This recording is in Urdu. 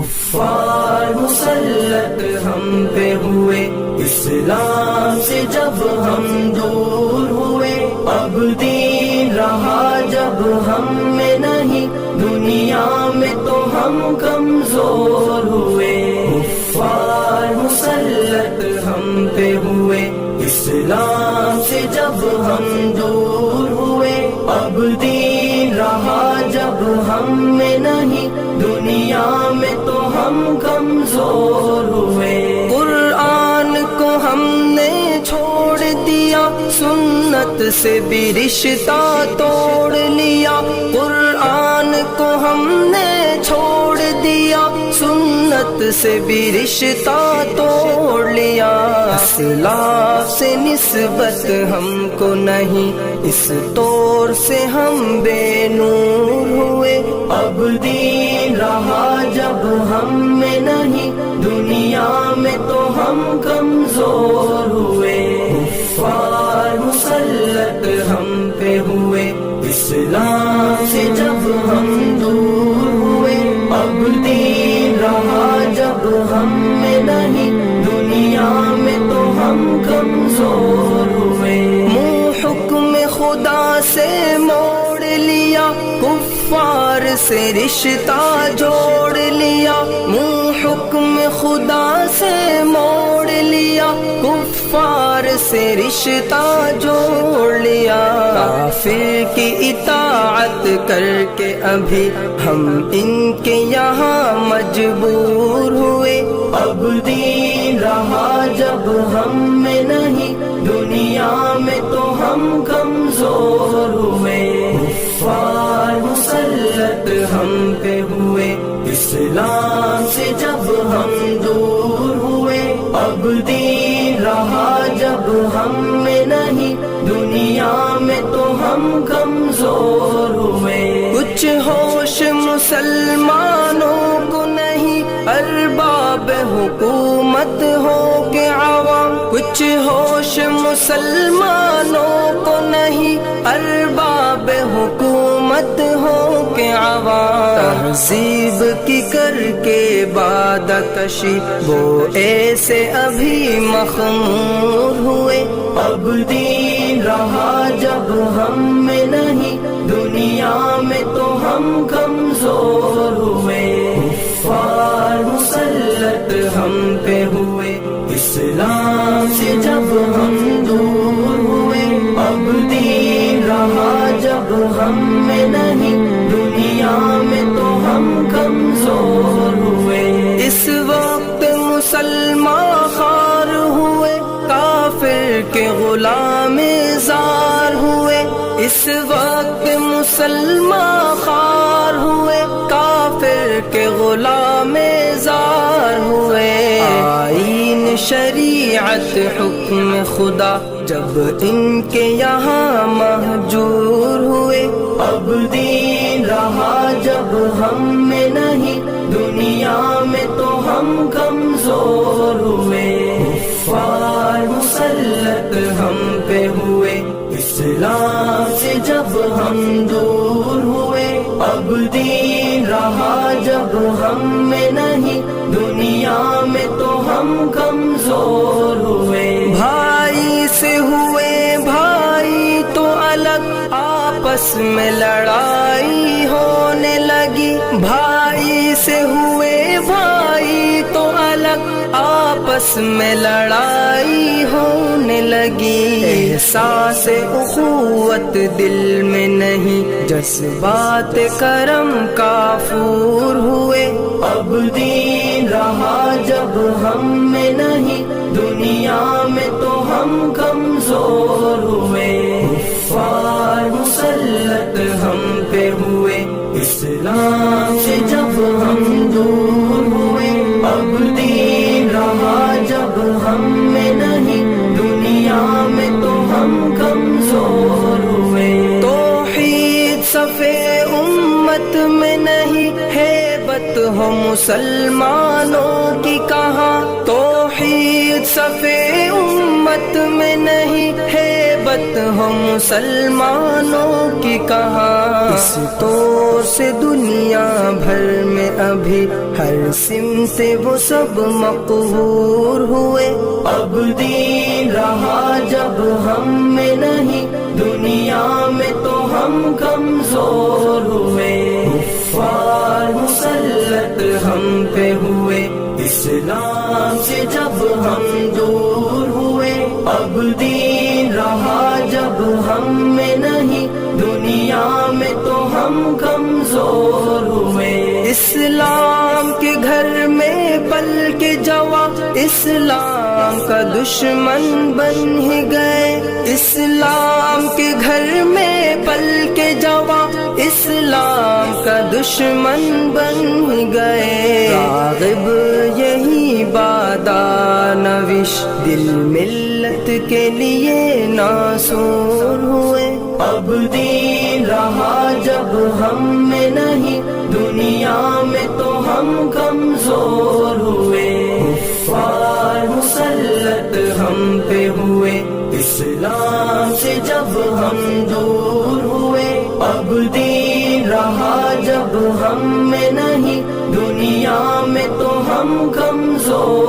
کفار مسلط ہم پہ ہوئے، اسلام سے جب ہم دور ہوئے، اب دین رہا جب ہم میں نہیں، دنیا میں تو ہم کمزور ہوئے۔ کفار مسلط ہم پہ ہوئے، اسلام سے جب ہم دور ہوئے، اب دین رہا جب ہم میں نہیں، دنیا میں تو ہم کمزور ہوئے۔ قرآن کو ہم نے چھوڑ دیا، سنت سے بھی رشتہ توڑ لیا۔ قرآن کو ہم نے چھوڑ دیا، سنت سے بھی رشتہ توڑ لیا۔ اسلاف سے نسبت ہم کو نہیں، اس طور سے ہم بے نور ہوئے، اب دین رہا جب ہم میں نہیں، دنیا میں تو ہم کمزور ہوئے۔ کفار مسلط ہم پہ ہوئے، اسلام سے جب ہم دور ہوئے، اب دین رہا جب ہم میں نہیں، دنیا میں تو ہم کمزور ہوئے۔ منہ حکم خدا سے موڑ لیا، کفار سے رشتہ جوڑ لیا۔ منہ حکم خدا سے موڑ لیا، کفار سے رشتہ جوڑ لیا۔ کافر کی اطاعت کر کے ابھی ہم ان کے یہاں مجبور ہوئے، اب دین رہا جب ہم میں نہیں، دنیا میں تو ہم کمزور ہوئے۔ کفار مسلط ہم پہ ہوئے، اسلام سے جب ہم دور ہوئے، اب دین رہا جب ہم میں نہیں، دنیا میں تو ہم کمزور ہوئے۔ کچھ ہوش مسلمانوں کو نہیں، ارباب حکومت ہو کے عوام۔ کچھ ہوش مسلمانوں کو نہیں، ارباب حکومت ہو کے عوام۔ تہذیب کی کر کے بادہ کشی، وہ ایسے ابھی مخمور ہوئے، اب دین رہا جب ہم میں نہیں، دنیا میں تو ہم کمزور ہوئے۔ کفار مسلط ہم پہ ہوئے، اسلام سے جب ہم دور ہوئے، اب دین رہا جب ہم میں نہیں، دنیا میں تو ہم کمزور ہوئے۔ اس وقت مسلمان خوار ہوئے، کافر کے غلام زار ہوئے۔ اس وقت مسلمان خوار ہوئے، کافر کے غلام زار ہوئے۔ آئین شریعت حکم خدا جب ان کے یہاں مہجور ہوئے، اب دین رہا جب ہم میں نہیں، دنیا میں تو ہم کمزور ہوئے۔ کفار مسلط ہم پہ ہوئے، اسلام سے جب ہم دور ہوئے، اب دین رہا جب ہم میں نہیں، دنیا میں تو ہم کمزور ہوئے۔ بھائی سے ہوئے بھائی تو الگ، آپس میں لڑائی ہونے لگی۔ بھائی سے ہوئے بھائی تو الگ، آپس میں لڑائی ہونے لگی۔ احساس اخوت دل میں نہیں، جذبات کرم کافور ہوئے، اب دین رہا جب ہم میں نہیں، دنیا میں تو ہم کمزور ہوئے۔ کفار مسلط ہم پہ ہوئے، اسلام سے جب ہم دور ہوئے، اب دین رہا جب ہم میں نہیں، دنیا میں تو ہم کمزور ہوئے۔ توحید صفے امت میں نہیں، ہیبت ہو مسلمانوں کی کہاں۔ توحید صفے امت میں نہیں، ہیبت غیبت ہو مسلمانوں کی کہاں، اس طور سے دنیا بھر میں ابھی ہر سمت وہ سب مقہور ہوئے۔ اب دین رہا جب ہم میں نہیں، دنیا میں تو ہم کمزور ہوئے۔ کفار مسلط ہم پہ ہوئے، اسلام سے جب ہم دور ہوئے۔ اب دین رہا جب ہم میں نہیں، دنیا میں تو ہم کمزور ہوئے۔ اسلام کے گھر میں پل کے جواں اسلام کا دشمن بن ہی گئے۔ اسلام کے گھر میں پل کے جواں اسلام کا دشمن بن ہی گئے۔ راغب یہی بادانوش دل ملت کے لیے ناصور ہوئے۔ اب دین رہا جب ہم میں نہیں، دنیا میں تو ہم کمزور ہوئے۔ کفار مسلط ہم پہ ہوئے، اسلام سے جب ہم دور ہوئے۔ اب دین رہا جب ہم میں نہیں، دنیا میں تو ہم کمزور